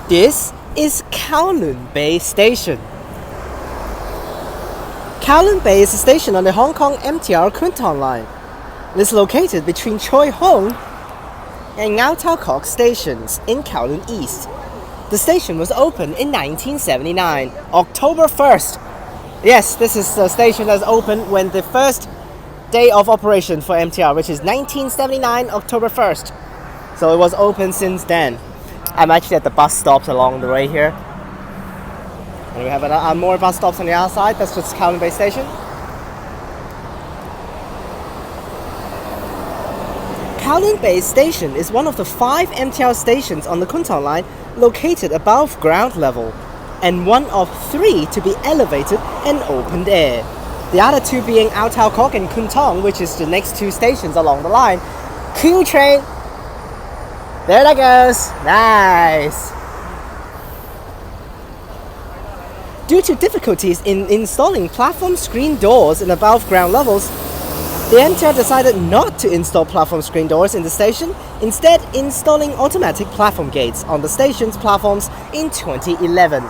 This is Kowloon Bay Station. Kowloon Bay is a station on the Hong Kong MTR Kwun line. It is located between Choi Hong and Ngau Tau Kok stations in Kowloon East. The station was opened in 1979, October 1st. Yes, this is the station that's opened when the first day of operation for MTR, which is 1979, October 1st. So it was open since then. I'm actually at the bus stops along the way here. And we have more bus stops on the other side. That's just Kowloon Bay Station. Kowloon Bay Station is one of the 5 MTR stations on the Kwun line located above ground level, and one of 3 to be elevated and open air. The other 2 being Ngau Tau Kok and Kwun Tong, which is the next 2 stations along the line. Q train. There that goes. Nice. Due to difficulties in installing platform screen doors in above ground levels, the MTR decided not to install platform screen doors in the station, instead installing automatic platform gates on the station's platforms in 2011.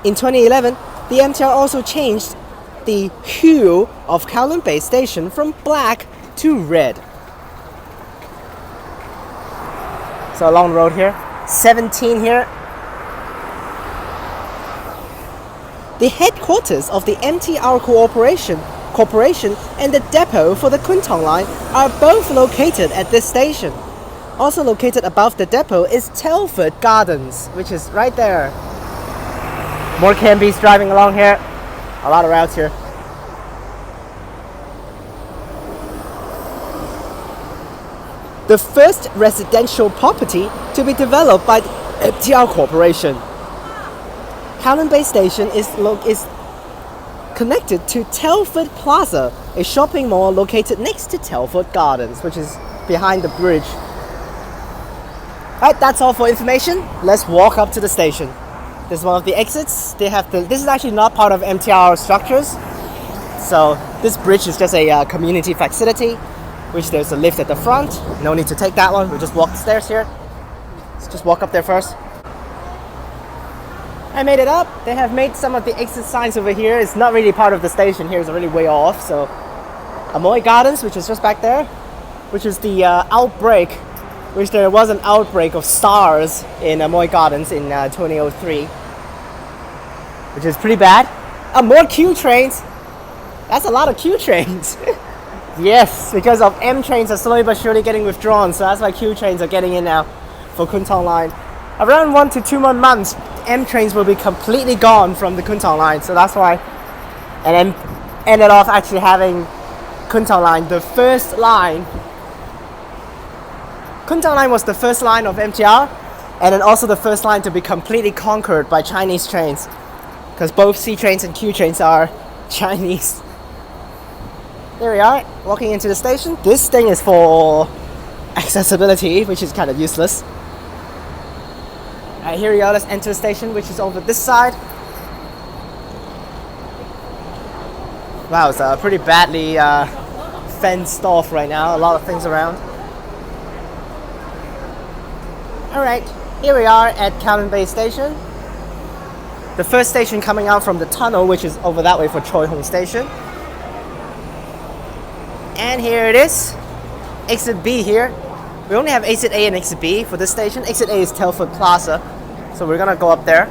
In 2011, the MTR also changed the hue of Kowloon Bay Station from black to red. So along the road here, 17 here. The headquarters of the MTR Corporation and the depot for the Kwun Tong line are both located at this station. Also located above the depot is Telford Gardens, which is right there. More Canbies driving along here. A lot of routes here. The first residential property to be developed by the MTR Corporation. Kowloon Bay Station is connected to Telford Plaza, a shopping mall located next to Telford Gardens, which is behind the bridge. Alright, that's all for information. Let's walk up to the station. This is one of the exits. This is actually not part of MTR structures. So this bridge is just a community facility, which there's a lift at the front. No need to take that one. We'll just walk the stairs here. Let's just walk up there first. I made it up. They have made some of the exit signs over here. It's not really part of the station here. It's really way off. So Amoy Gardens, which is just back there, which is the outbreak, which there was an outbreak of SARS in Amoy Gardens in 2003, which is pretty bad. More Q trains. That's a lot of Q trains. Yes, because of M trains are slowly but surely getting withdrawn, so that's why Q trains are getting in now for Kwun Tong line. Around 1 to 2 more months, M trains will be completely gone from the Kwun Tong line, so that's why. And then ended off actually having Kwun Tong line, the first line. Kwun Tong line was the first line of MTR, and then also the first line to be completely conquered by Chinese trains, because both C trains and Q trains are Chinese. There we are, walking into the station. This thing is for accessibility, which is kind of useless. Alright, here we go, let's enter the station, which is over this side. Wow, it's pretty badly fenced off right now, a lot of things around. Alright, here we are at Kowloon Bay Station. The first station coming out from the tunnel, which is over that way for Choi Hong Station. And here it is, exit B here. We only have exit A and exit B for this station. Exit A is Telford Plaza, so we're gonna go up there,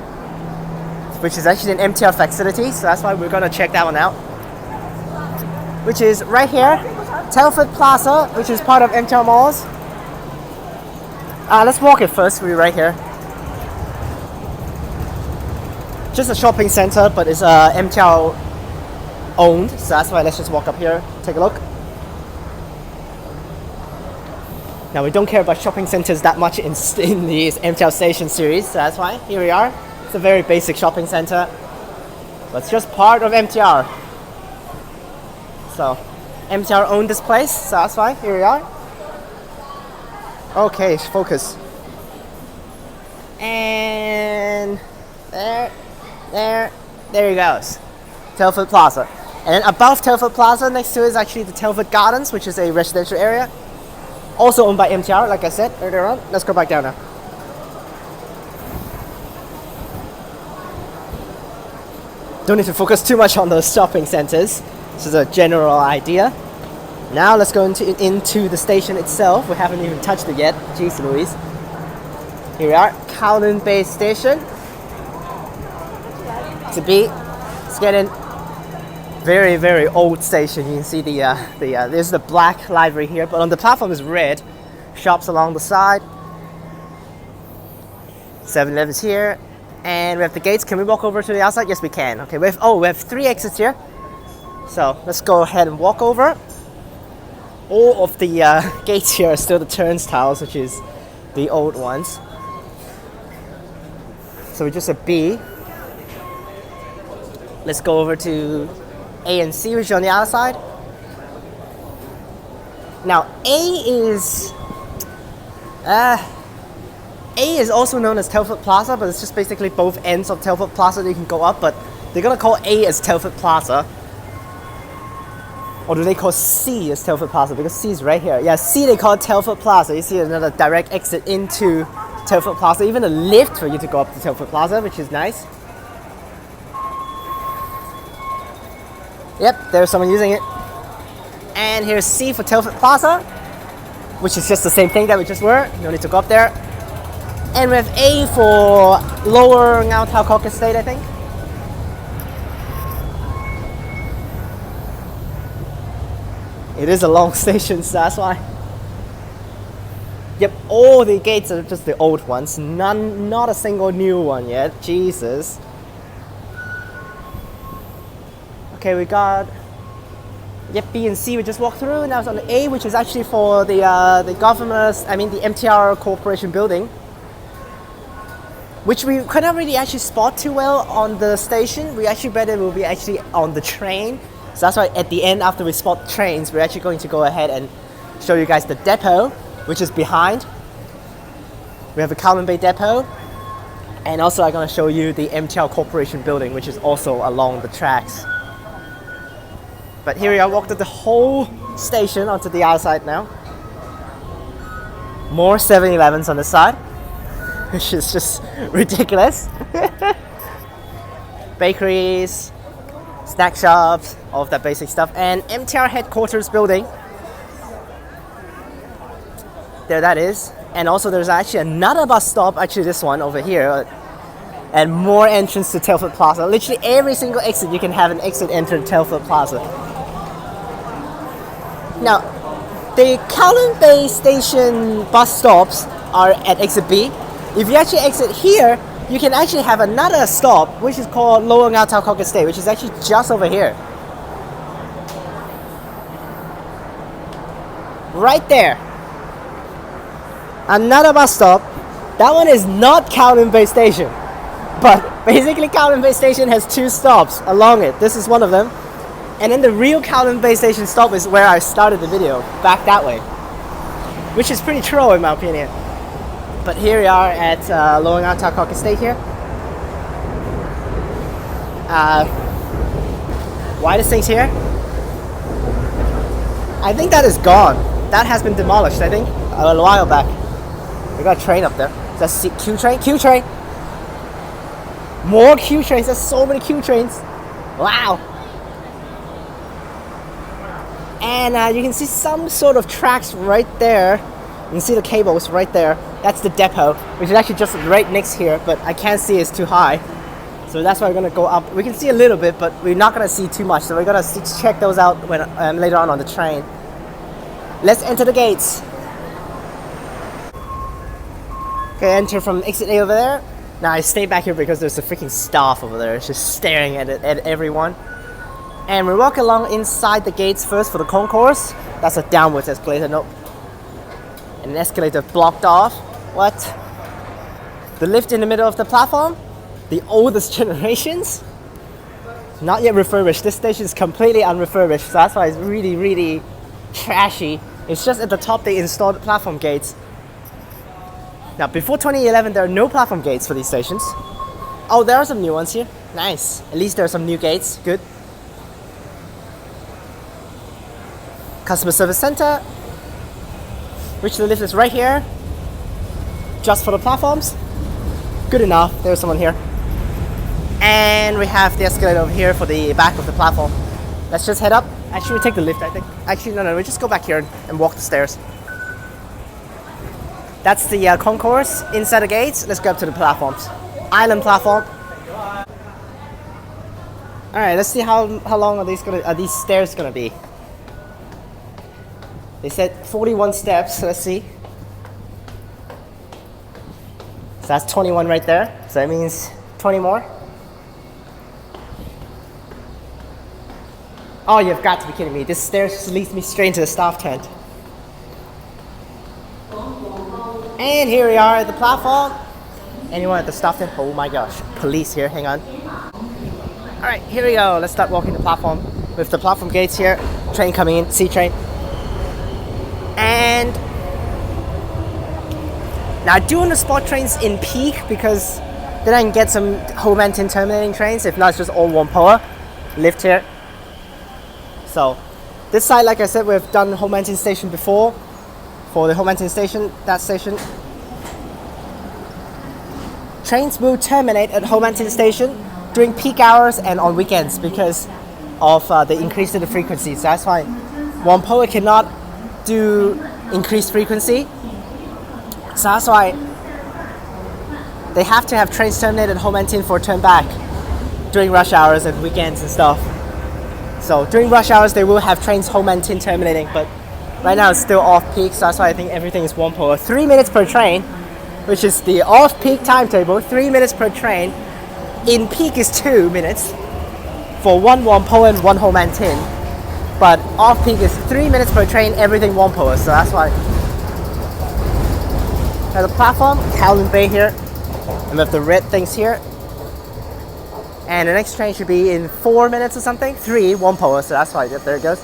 which is actually an MTR facility, so that's why we're gonna check that one out. Which is right here, Telford Plaza, which is part of MTR malls. Let's walk it first. We're right here. Just a shopping center, but it's MTR owned, so that's why let's just walk up here, take a look. Now we don't care about shopping centers that much in the MTR Station series, so that's why. Here we are. It's a very basic shopping center, but it's just part of MTR. So MTR owned this place, so that's why. Here we are. Okay, focus. And there he goes. Telford Plaza. And then above Telford Plaza, next to it is actually the Telford Gardens, which is a residential area. Also owned by MTR, like I said earlier on. Let's go back down now. don't need to focus too much on those shopping centers. This is a general idea. Now let's go into the station itself. We haven't even touched it yet. Jeez Louise. Here we are, Kowloon Bay Station. It's a bit, it's getting very, very old station. You can see there's the black livery here, but on the platform is red. Shops along the side. 7-Eleven's here. And we have the gates. Can we walk over to the outside? Yes, we can. Okay, we have 3 exits here. So let's go ahead and walk over. All of the gates here are still the turnstiles, which is the old ones. So we just a B. Let's go over to A and C, which is on the other side. Now A is also known as Telford Plaza, but it's just basically both ends of Telford Plaza that you can go up, but they're gonna call A as Telford Plaza. Or do they call C as Telford Plaza? Because C is right here. Yeah, C they call Telford Plaza. You see another direct exit into Telford Plaza. Even a lift for you to go up to Telford Plaza, which is nice. Yep, there's someone using it. And here's C for Telford Plaza, which is just the same thing that we just were. No need to go up there. And we have A for Lower Ngau Tau Kok Estate, I think. It is a long station, so that's why. Yep, all the gates are just the old ones. Not a single new one yet. Jesus. Okay, we got. Yep, B and C we just walked through. Now it's on the A, which is actually for the MTR Corporation building, which we couldn't really actually spot too well on the station. We actually bet it will be actually on the train. So that's why at the end, after we spot trains, we're actually going to go ahead and show you guys the depot, which is behind. We have a Kowloon Bay depot. And also I'm going to show you the MTR Corporation building, which is also along the tracks. But here we are, walked the whole station onto the other side now. More 7-Elevens on the side, which is just ridiculous. Bakeries, snack shops, all of that basic stuff. And MTR headquarters building. There that is. And also there's actually another bus stop, actually this one over here. And more entrance to Telford Plaza. Literally every single exit you can have an exit enter Telford Plaza. Now, the Kowloon Bay Station bus stops are at exit B. If you actually exit here, you can actually have another stop, which is called Lower Ngau Tau Kok Estate, which is actually just over here. Right there. Another bus stop. That one is not Kowloon Bay Station. But basically Kowloon Bay Station has 2 stops along it. This is one of them. And then the real Kowloon Bay Station stop is where I started the video, back that way. Which is pretty troll in my opinion. But here we are at Lower Ngau Tau Kok Estate here. Why this thing's here? I think that is gone. That has been demolished, I think, a while back. We got a train up there. That's Q train? Q train! More Q trains, there's so many Q trains. Wow! And you can see some sort of tracks right there. You can see the cables right there. That's the depot, which is actually just right next here, but I can't see it's too high. So that's why we're gonna go up. We can see a little bit, but we're not gonna see too much. So we're gonna check those out when later on the train. Let's enter the gates. Okay, enter from exit A over there. Now I stay back here because there's a freaking staff over there. It's just staring at everyone. And we walk along inside the gates first for the concourse. That's a downwards escalator, nope. And an escalator blocked off. What? The lift in the middle of the platform? The oldest generations? Not yet refurbished. This station is completely unrefurbished, so that's why it's really, really trashy. It's just at the top they installed platform gates. Now, before 2011, there are no platform gates for these stations. Oh, there are some new ones here. Nice. At least there are some new gates. Good. Customer Service Center, which the lift is right here, just for the platforms. Good enough. There's someone here. And we have the escalator over here for the back of the platform. Let's just head up. Actually, we take the lift, I think. Actually, no, we just go back here and walk the stairs. That's the concourse inside the gates. Let's go up to the platforms. Island platform. All right, let's see how long are these stairs gonna be. They said 41 steps. So let's see. So that's 21 right there. So that means 20 more. Oh, you've got to be kidding me. This stairs leads me straight into the staff tent. And here we are at the platform. Anyone at the staff tent? Oh my gosh. Police here, hang on. Alright, here we go. Let's start walking the platform. With the platform gates here. Train coming in, C train. And now I do want to spot trains in peak because then I can get some Ho-Man-Tin terminating trains. If not, it's just all Whampoa. Lift here. So this side, like I said, we've done Ho-Man-Tin station before. For the Ho-Man-Tin station, that station. Trains will terminate at Ho-Man-Tin station during peak hours and on weekends because of the increase in the frequency. So that's why Whampoa cannot do increased frequency. So that's why they have to have trains terminated at Ho-Man-Tin for turn back during rush hours and weekends and stuff. So during rush hours they will have trains Ho-Man-Tin terminating, but right now it's still off-peak, so that's why I think everything is Whampoa. 3 minutes per train, which is the off-peak timetable, 3 minutes per train. In peak is 2 minutes for one Whampoa and one Ho-Man-Tin. But off-peak is 3 minutes per train, everything Whampoa, so that's why. Now the platform, Kowloon Bay here, and we have the red things here. And the next train should be in 4 minutes or something, 3 Whampoa, so that's why, there it goes.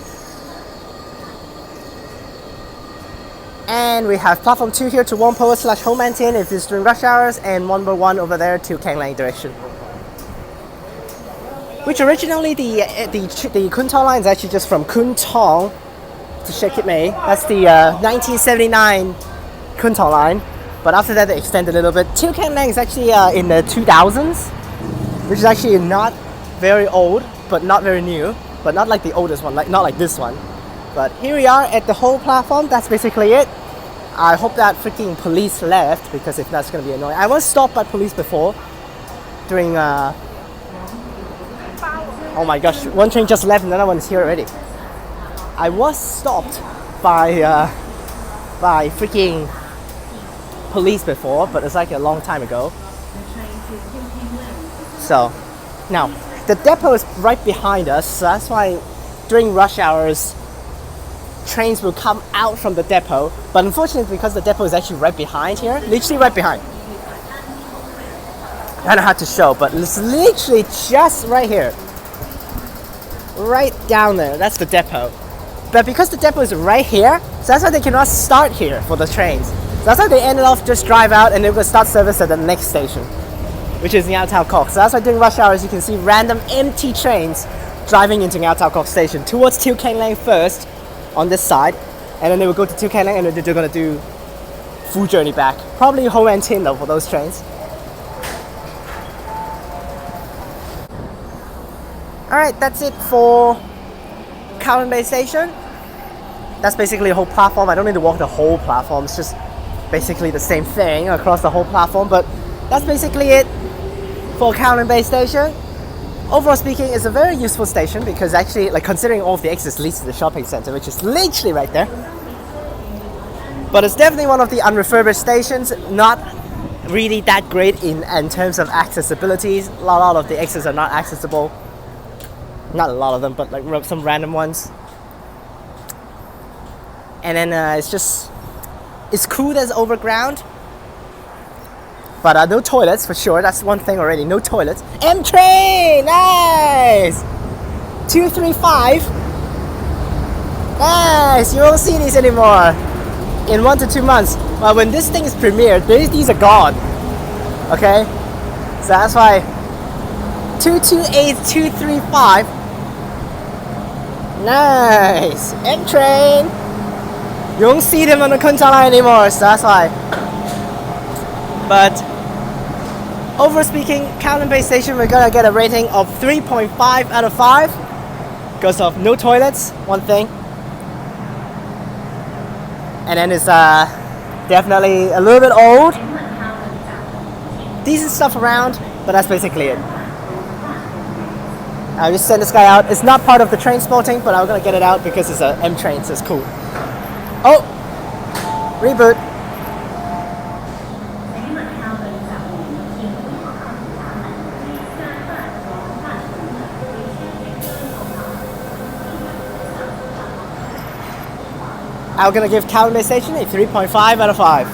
And we have platform 2 here to Whampoa / Ho-Man-Tin if it's during rush hours, and number 1 over there to Kang Lang direction. Which originally the Kwun Tong line is actually just from Kwun Tong to Shek Kip Mei. That's the 1979 Kwun Tong line. But after that they extended a little bit. To Kang Lang is actually in the 2000s, which is actually not very old, but not very new. But not like the oldest one, not like this one. But here we are at the whole platform. That's basically it. I hope that freaking police left, because if not, it's going to be annoying. I was stopped by police before during oh my gosh, one train just left and another one is here already. I was stopped by freaking police before, but it's like a long time ago. So now the depot is right behind us, so that's why during rush hours trains will come out from the depot, but unfortunately because the depot is actually right behind here, literally right behind. I don't know how to show, but it's literally just right here. Right down there, that's the depot. But because the depot is right here, so that's why they cannot start here for the trains. So that's why they ended off just drive out and they will start service at the next station, which is Ngau Tau Kok. So that's why during rush hours you can see random empty trains driving into Ngau Tau Kok station towards Till Kang Lang first on this side, and then they will go to Till Kang Lang and they're going to do full journey back. Probably Ho-Man-Tin though for those trains. Alright, that's it for Kowloon Bay Station. That's basically the whole platform. I don't need to walk the whole platform, it's just basically the same thing across the whole platform, but that's basically it for Kowloon Bay Station. Overall speaking, it's a very useful station because actually, like, considering all of the exits leads to the shopping center, which is literally right there. But it's definitely one of the unrefurbished stations, not really that great in terms of accessibility. A lot of the exits are not accessible. Not a lot of them, but like some random ones. And then it's cool that it's overground. But no toilets for sure, that's one thing already, no toilets. M-Train, nice! 235. Nice, you won't see these anymore in 1 to 2 months. Well, when this thing is premiered, these are gone. Okay? So that's why 228, 235. Nice, M-Train. You won't see them on the Kwun Tong line anymore, so that's why. But Overall speaking, Kowloon Bay Station, we're gonna get a rating of 3.5 out of 5 because of no toilets, one thing. And then it's definitely a little bit old. Decent stuff around, but that's basically it. I just sent this guy out. It's not part of the train spotting, but I'm gonna get it out because it's a M train, so it's cool. Oh, reboot. I'm gonna give Kowloon Bay Station a 3.5 out of 5.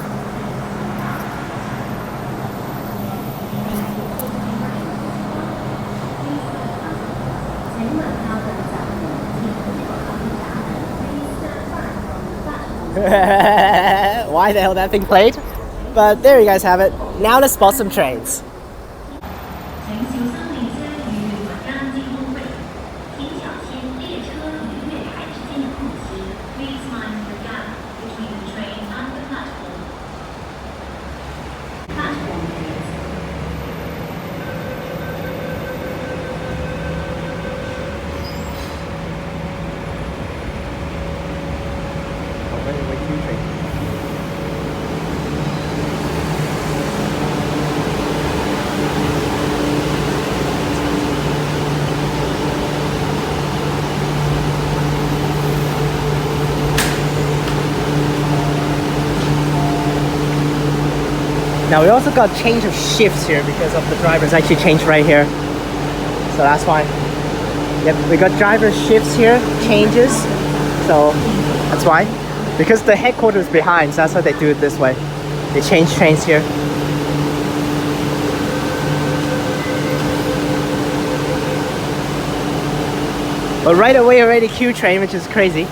Why the hell that thing played? But there you guys have it. Now let's spot some trains. Now we also got change of shifts here because of the drivers actually changed right here. So that's why. Yep, we got driver shifts here, changes. So that's why. Because the headquarters is behind, so that's why they do it this way. They change trains here. But right away already Q train, which is crazy.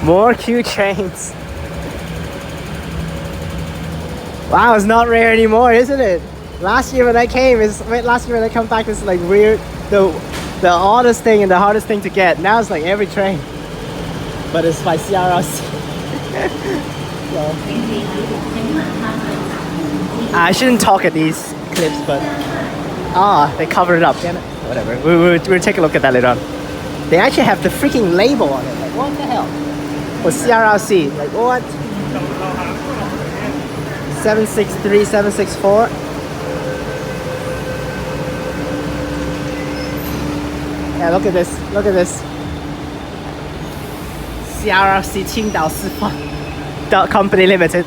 More Q trains. Wow, it's not rare anymore, isn't it? Last year when I came, last year when I come back, it's like weird, the oddest thing and the hardest thing to get. Now it's like every train, but it's by CRRC. So, I shouldn't talk at these clips, but they covered it up. Damn it. Whatever. We'll take a look at that later on. They actually have the freaking label on it. Like, what the hell? For CRRC, like what? 763, 764. Yeah, look at this. Look at this. CRRC Qingdao Sifan Company Limited.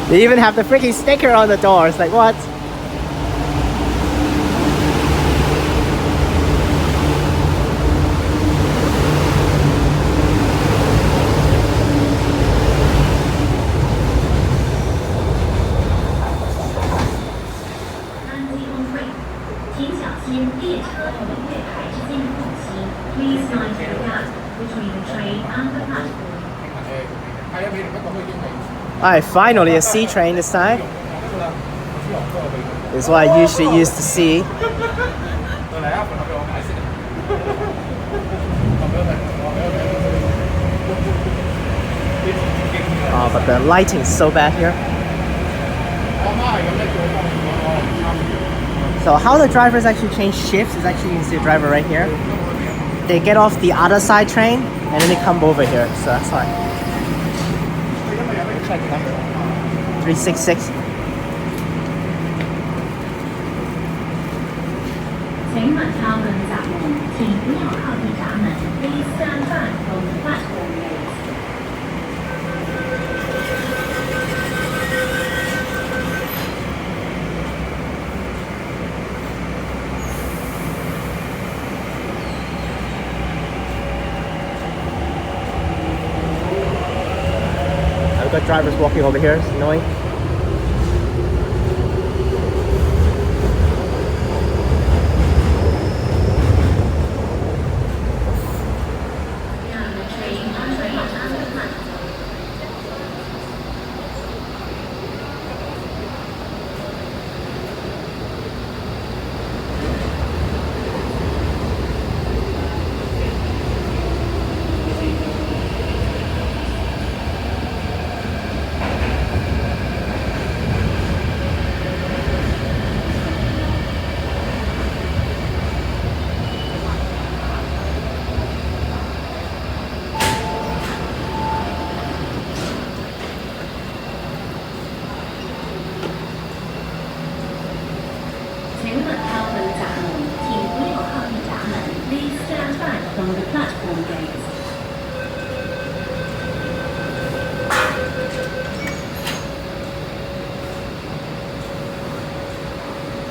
They even have the freaking sticker on the doors. Like what? Alright, finally a C train this time. This is what I usually used to see. Oh, but the lighting is so bad here. So how the drivers actually change shifts is actually, you can see the driver right here. They get off the other side train and then they come over here, so that's why. 366. 请勿靠近闸門，請不要靠近闸門。Please stand back from the platform rails. I've got drivers walking over here, it's annoying. 请勿靠近闸门，请不要靠近闸门。Please stand back from the platform gates.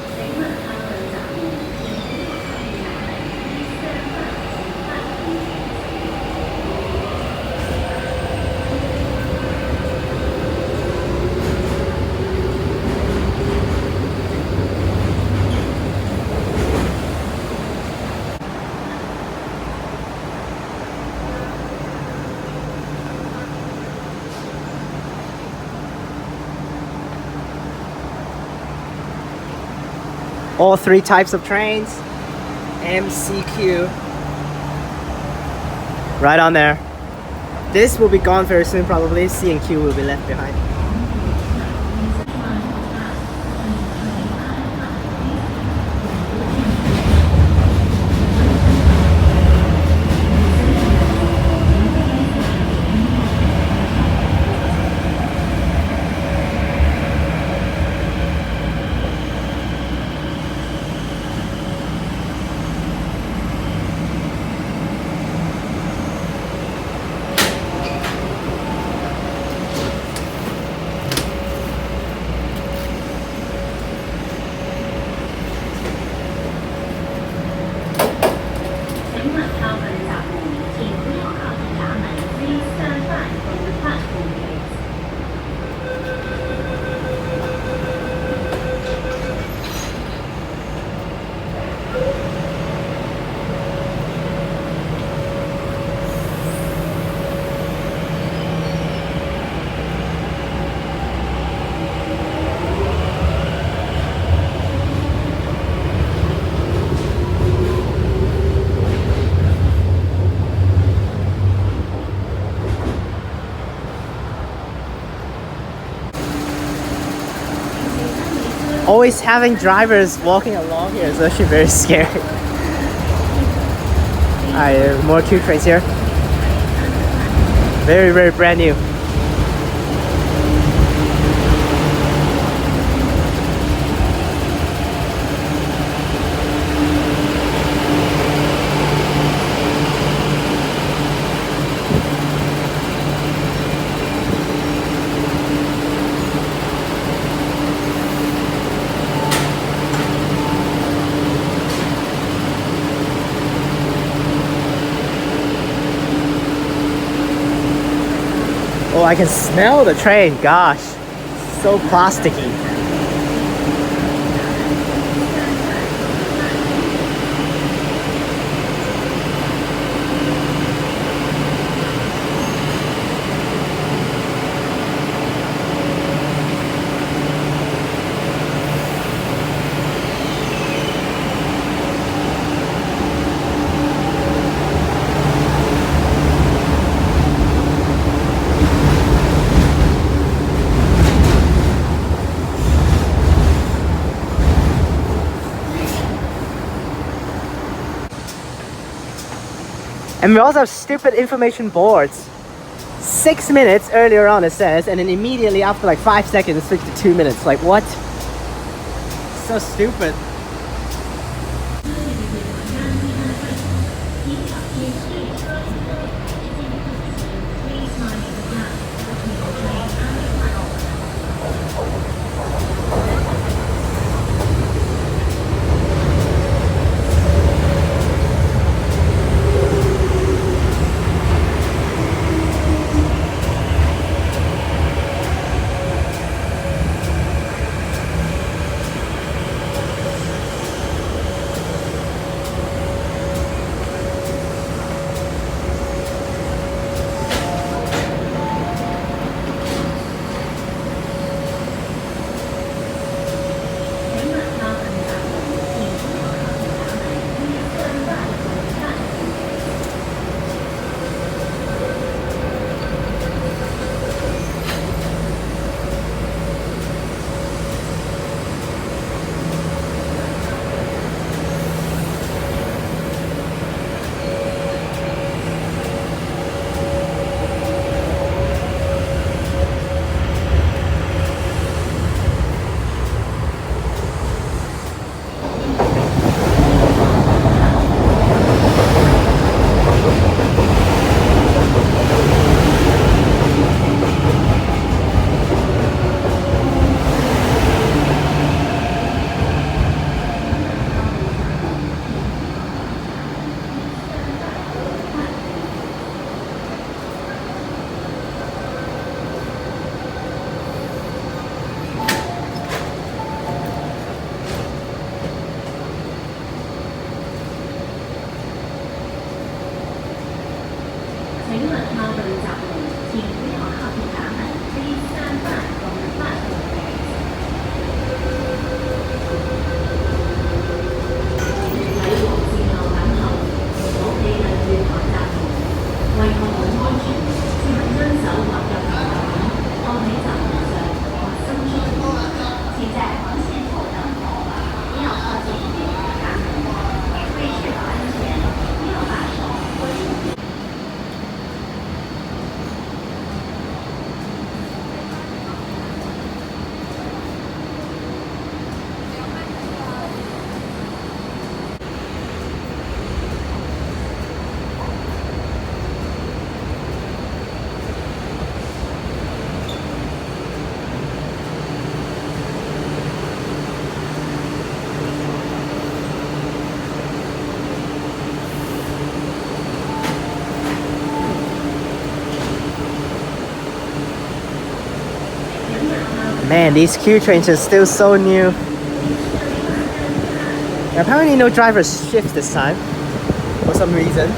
请勿靠近闸门，请不要靠近闸门。Please stand back from the platform gates. All three types of trains. MCQ. Right on there. This will be gone very soon probably. C and Q will be left behind. Please stand back from the platform gates. Always having drivers walking along here is actually very scary. Alright, more Q trains here. Very, very brand new. Oh, I can smell the train, gosh, so plasticky. And we also have stupid information boards. 6 minutes earlier on it says, and then immediately after like 5 seconds it switched to 2 minutes. Like what? So stupid. Man, these Q trains are still so new. Apparently no driver's shift this time, for some reason.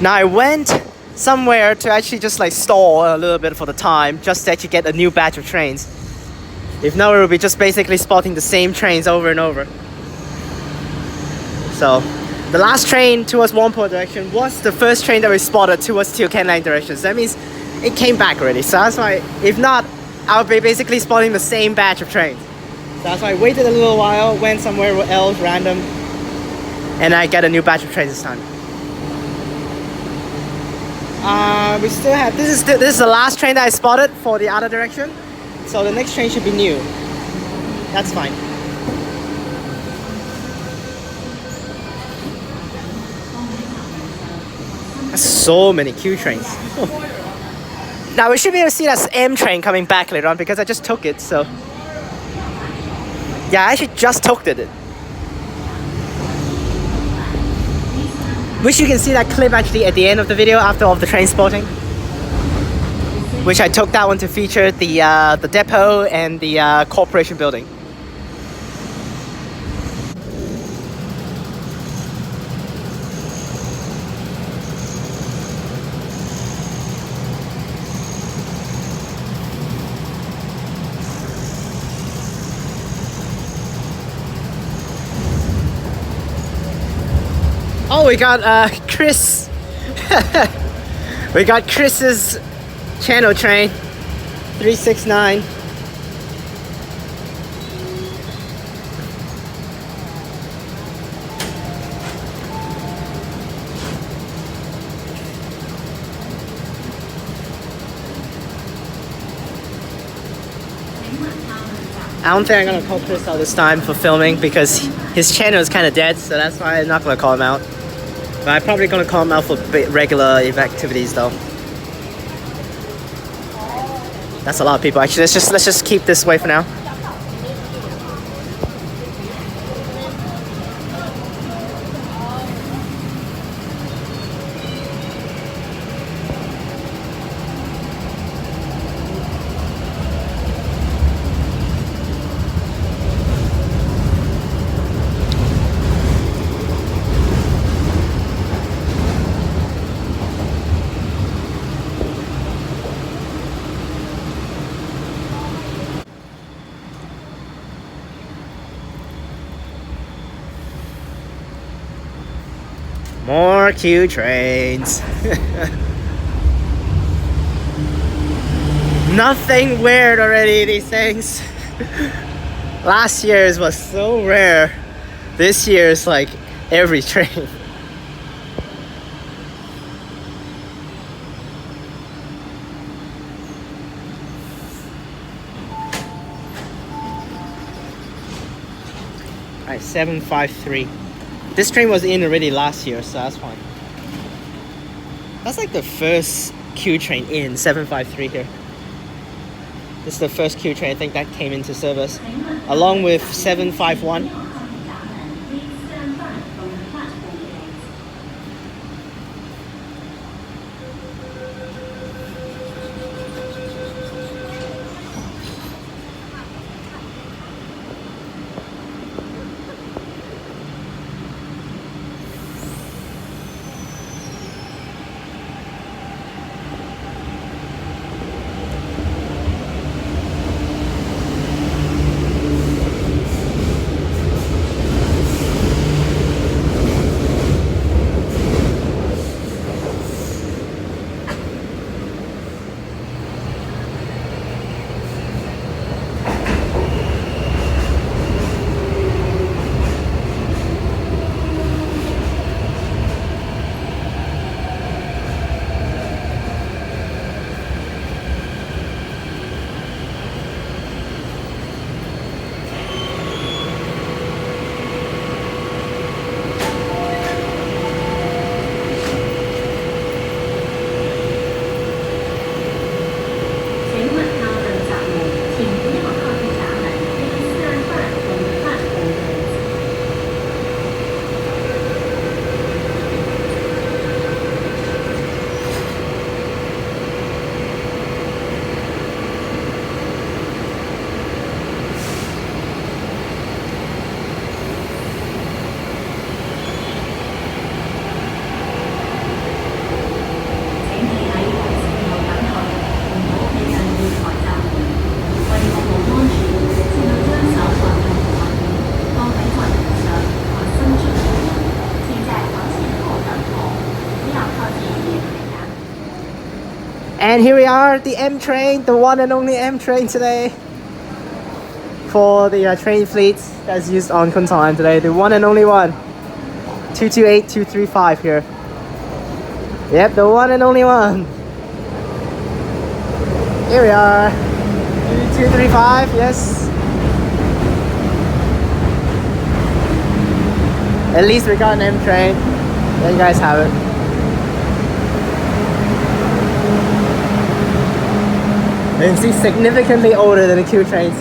Now I went somewhere to actually just like stall a little bit for the time, just to actually get a new batch of trains. If not, it will be just basically spotting the same trains over and over. So, the last train towards Whampoa direction was the first train that we spotted towards Teo Keng Lang direction. So that means it came back already. So that's why, if not, I'll be basically spotting the same batch of trains. So that's why I waited a little while, went somewhere else random, and I get a new batch of trains this time. We still have, this is the last train that I spotted for the other direction. So the next train should be new. That's fine. There's so many Q trains. Now we should be able to see that M train coming back later on because I just took it, so. Yeah, I actually just took it. Wish you can see that clip actually at the end of the video after all of the train spotting. Which I took that one to feature the depot and the corporation building. Oh, we got Chris. We got Chris's channel train, 369. I don't think I'm gonna call Chris out this time for filming because his channel is kind of dead, so that's why I'm not gonna call him out. But I'm probably gonna call him out for regular activities though. That's a lot of people actually. Let's just keep this way for now. More Q trains. Nothing weird already, these things. Last year's was so rare. This year's like every train. Alright, 753. This train was in already last year, so that's fine. That's like the first Q train in 753 here. This is the first Q train I think that came into service, along with 751. And here we are, the M train, the one and only M train today. For the train fleet that's used on Khon Son today, the one and only one. 228235 here. Yep, the one and only one. Here we are. 2235, yes. At least we got an M train. There you guys have it. You can see significantly older than the Q trains.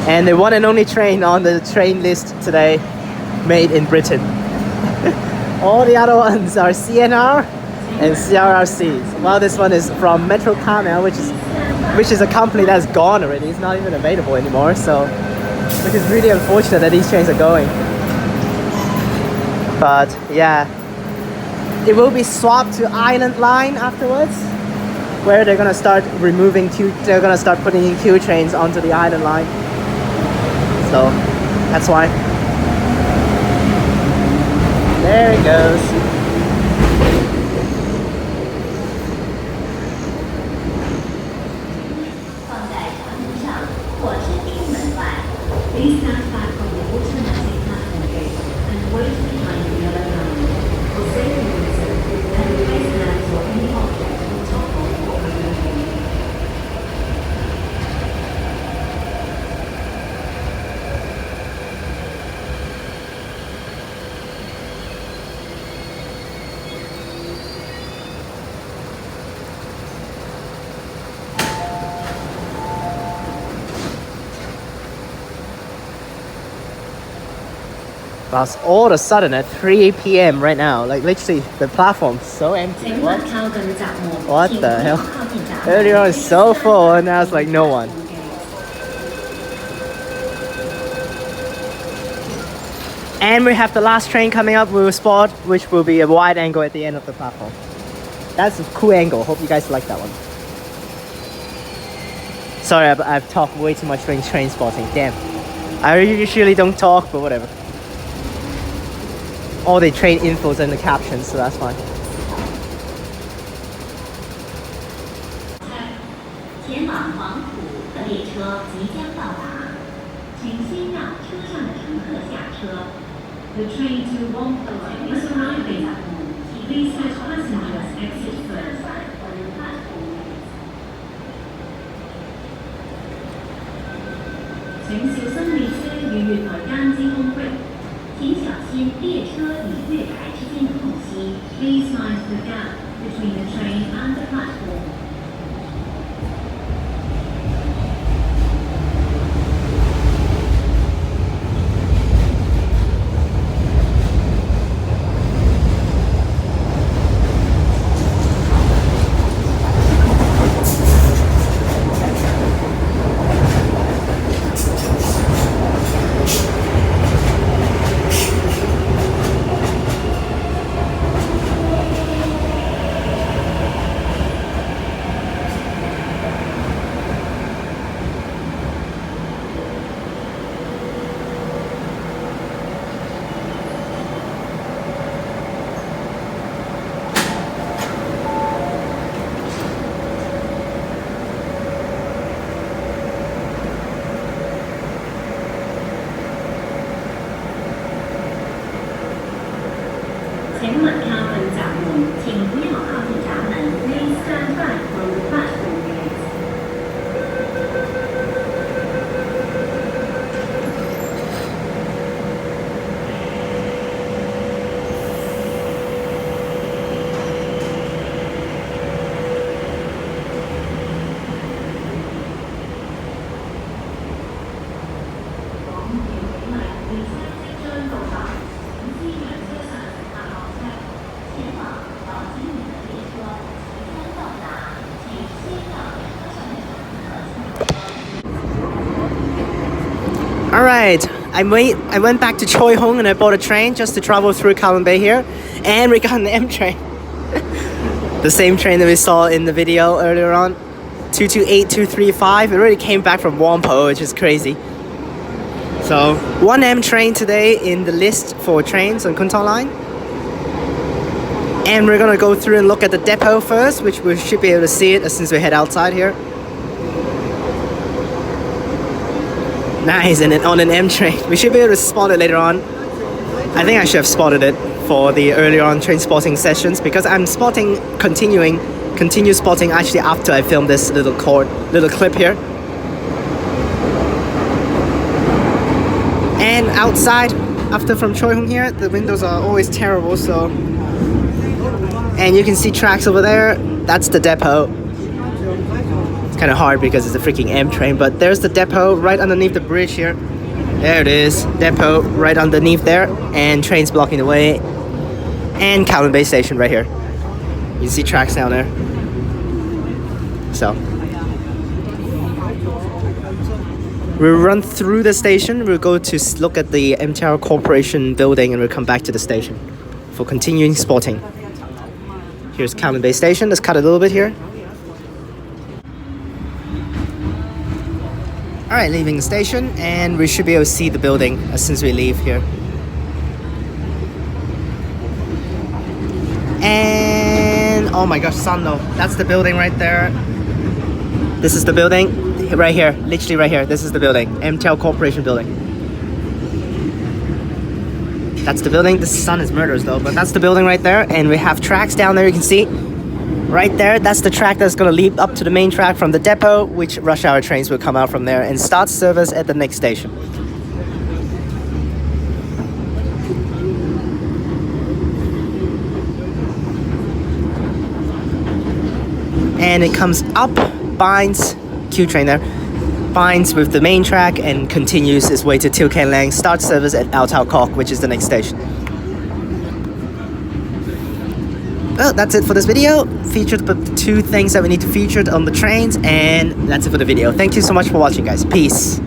And the one and only train on the train list today, made in Britain. All the other ones are CNR and CRRCs. Well, this one is from Metro Carmel, which is a company that's gone already. It's not even available anymore. So, which is really unfortunate that these trains are going. But yeah, it will be swapped to Island Line afterwards, where they're gonna start removing Q. They're gonna start putting in Q trains onto the Island Line. So that's why. There it goes. Please stand back from the automatic platform gate and wait behind the yellow line. For safety reasons, never place hands or any object on top of or under you. But all of a sudden at 3 p.m. right now, like literally the platform's so empty. What the hell? Earlier on it's so full and now it's like no one. And we have the last train coming up, we will spot, which will be a wide angle at the end of the platform. That's a cool angle, hope you guys like that one. Sorry, I've talked way too much during train spotting, damn. I usually don't talk, but whatever. All the train infos and the captions, so that's fine. 前往黄埔的列车即将到达，请先让车上的乘客下车。The train to Whampoa is arriving. Please let passengers exit first. 请小心列車與月台間之空隙。請小心列車與月台之間的空隙。Please mind the gap between the train and the platform. Please stand back from the platform gate. Alright, I went back to Choi Hong and I bought a train just to travel through Kowloon Bay here, and we got an M train. The same train that we saw in the video earlier on, 228235. It already came back from Whampoa, which is crazy. So 1M train today in the list for trains on Kun Tong Line. And we're gonna go through and look at the depot first, which we should be able to see it as soon as we head outside here. Nice, and then on an M train. We should be able to spot it later on. I think I should have spotted it for the earlier on train spotting sessions, because I'm spotting continue spotting actually after I filmed this little clip here. And outside, after from Choi Hung here, the windows are always terrible, so. And you can see tracks over there. That's the depot. It's kind of hard because it's a freaking M train, but there's the depot right underneath the bridge here. There it is, depot right underneath there, and trains blocking the way. And Kowloon Bay Station right here. You can see tracks down there. So we'll run through the station. We'll go to look at the MTR Corporation building, and we'll come back to the station for continuing spotting. Here's Kowloon Bay Station. Let's cut a little bit here. Alright, leaving the station, and we should be able to see the building as soon as we leave here. And oh my gosh, sun though. That's the building right there. This is the building right here, literally right here. This is the building, MTL Corporation building. That's the building. The sun is murderous though, but that's the building right there. And we have tracks down there, you can see. Right there, that's the track that's gonna lead up to the main track from the depot, which rush hour trains will come out from there and start service at the next station. And it comes up, binds, Q train there, binds with the main track and continues its way to Till Ken Lang, starts service at Ao Tau Kok, which is the next station. Well, that's it for this video. Featured the 2 things that we need to feature on the trains, and that's it for the video. Thank you so much for watching, guys. Peace.